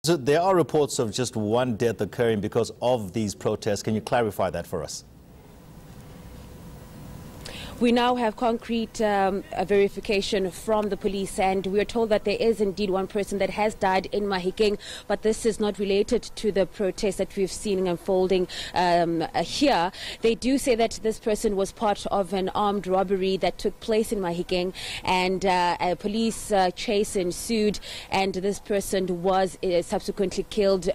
So there are reports of just one death occurring because of these protests. Can you clarify that for us? We now have concrete verification from the police, and we are told that there is indeed one person that has died in Mahikeng, but this is not related to the protest that we've seen unfolding here. They do say that this person was part of an armed robbery that took place in Mahikeng, and a police chase ensued, and this person was subsequently killed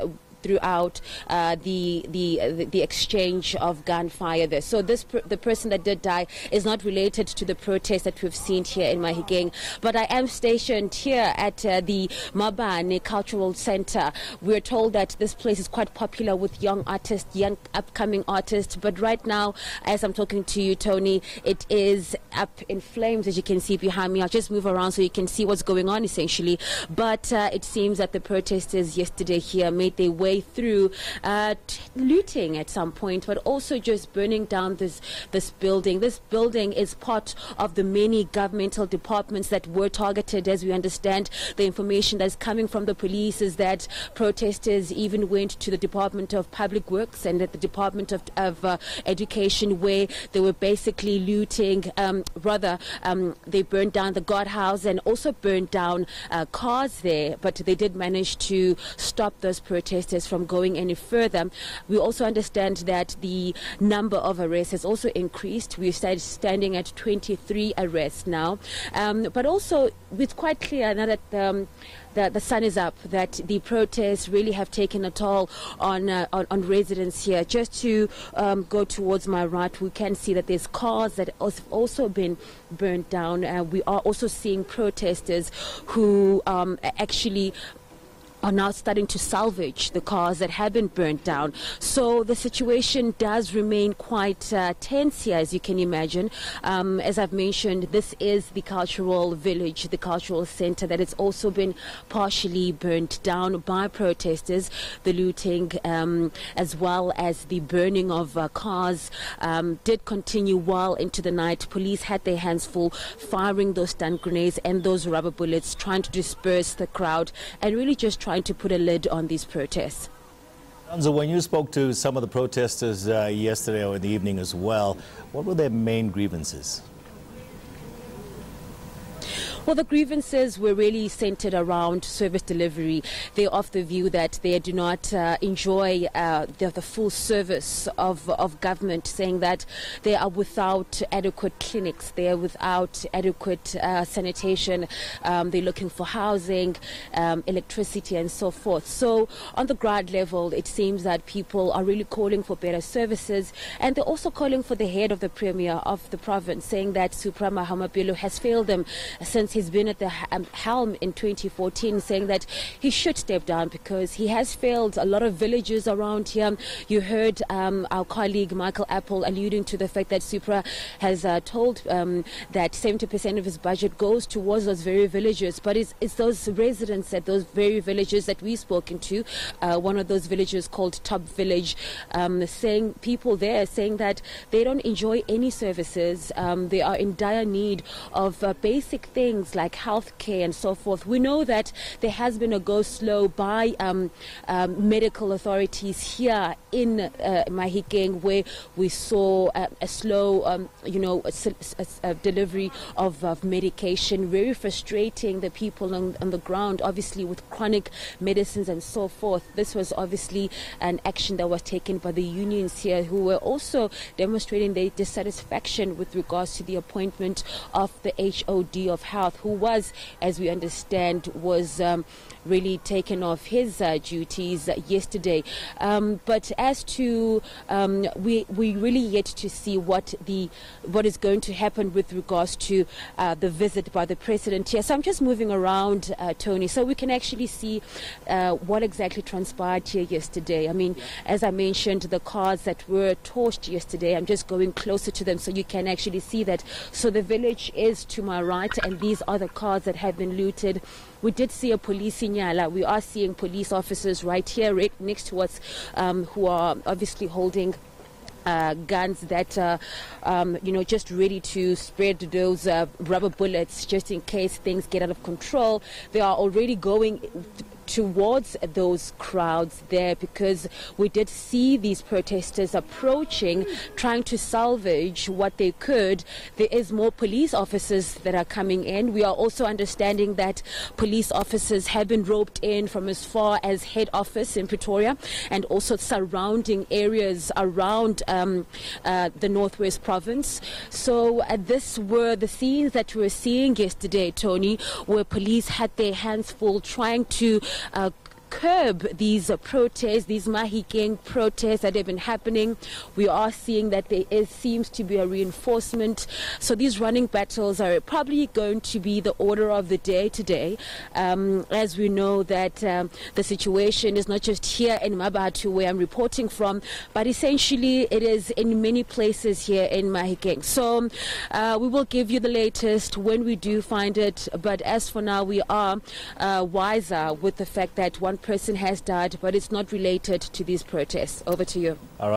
throughout the exchange of gunfire there. So the person that did die is not related to the protest that we've seen here in Mahikeng. But I am stationed here at the Mabane Cultural Center. We're told that this place is quite popular with young artists, young upcoming artists. But right now, as I'm talking to you, Tony, it is up in flames, as you can see behind me. I'll just move around so you can see what's going on, essentially. But it seems that the protesters yesterday here made their way through looting at some point, but also just burning down this building. This building is part of the many governmental departments that were targeted. As we understand, the information that's coming from the police is that protesters even went to the Department of Public Works and at the Department of Education, where they were basically looting. They burned down the guardhouse and also burned down cars there, but they did manage to stop those protesters from going any further. We also understand that the number of arrests has also increased. We're standing at 23 arrests now. But also, it's quite clear now that the sun is up, that the protests really have taken a toll on residents here. Just to go towards my right, we can see that there's cars that have also been burned down. We are also seeing protesters who actually are now starting to salvage the cars that have been burnt down. So the situation does remain quite tense here, as you can imagine. As I've mentioned, this is the cultural village, the cultural center, that has also been partially burnt down by protesters. The looting as well as the burning of cars did continue well into the night. Police had their hands full firing those stun grenades and those rubber bullets, trying to disperse the crowd and really just trying to put a lid on these protests. Lirandzu, when you spoke to some of the protesters yesterday or in the evening as well, what were their main grievances? Well, the grievances were really centered around service delivery. They're of the view that they do not enjoy the full service of government, saying that they are without adequate clinics, they are without adequate sanitation, they're looking for housing, electricity and so forth. So on the ground level, it seems that people are really calling for better services, and they're also calling for the head of the premier of the province, saying that Supra Mahamapelo has failed them since he's been at the helm in 2014, saying that he should step down because he has failed a lot of villages around here. You heard our colleague Michael Apple alluding to the fact that Supra has told that 70% of his budget goes towards those very villages, but it's those residents at those very villages that we've spoken to. One of those villages called Top Village, people there saying that they don't enjoy any services. They are in dire need of basic things like health care and so forth. We know that there has been a go slow by medical authorities here in Mahikeng, where we saw a slow delivery of medication, very frustrating the people on the ground, obviously with chronic medicines and so forth. This was obviously an action that was taken by the unions here, who were also demonstrating their dissatisfaction with regards to the appointment of the HOD of Health, who was, as we understand, was really taken off his duties yesterday. But as to we really yet to see what is going to happen with regards to the visit by the president here. So I'm just moving around, Tony, so we can actually see what exactly transpired here yesterday. I mean, as I mentioned, the cars that were torched yesterday, I'm just going closer to them so you can actually see that. So the village is to my right, and these are the cars that have been looted. We did see a police signala. We are seeing police officers right here, right next to us, who are obviously holding guns that just ready to spread those rubber bullets just in case things get out of control. They are already going towards those crowds there, because we did see these protesters approaching, trying to salvage what they could. There is more police officers that are coming in. We are also understanding that police officers have been roped in from as far as head office in Pretoria and also surrounding areas around the Northwest Province. So this were the scenes that we were seeing yesterday, Tony, where police had their hands full trying to curb these protests, these Mahikeng protests that have been happening. We are seeing that seems to be a reinforcement. So these running battles are probably going to be the order of the day today, as we know that the situation is not just here in Mabatu, where I'm reporting from, but essentially it is in many places here in Mahikeng. So we will give you the latest when we do find it, but as for now we are wiser with the fact that one person has died, but it's not related to these protests. Over to you. All right.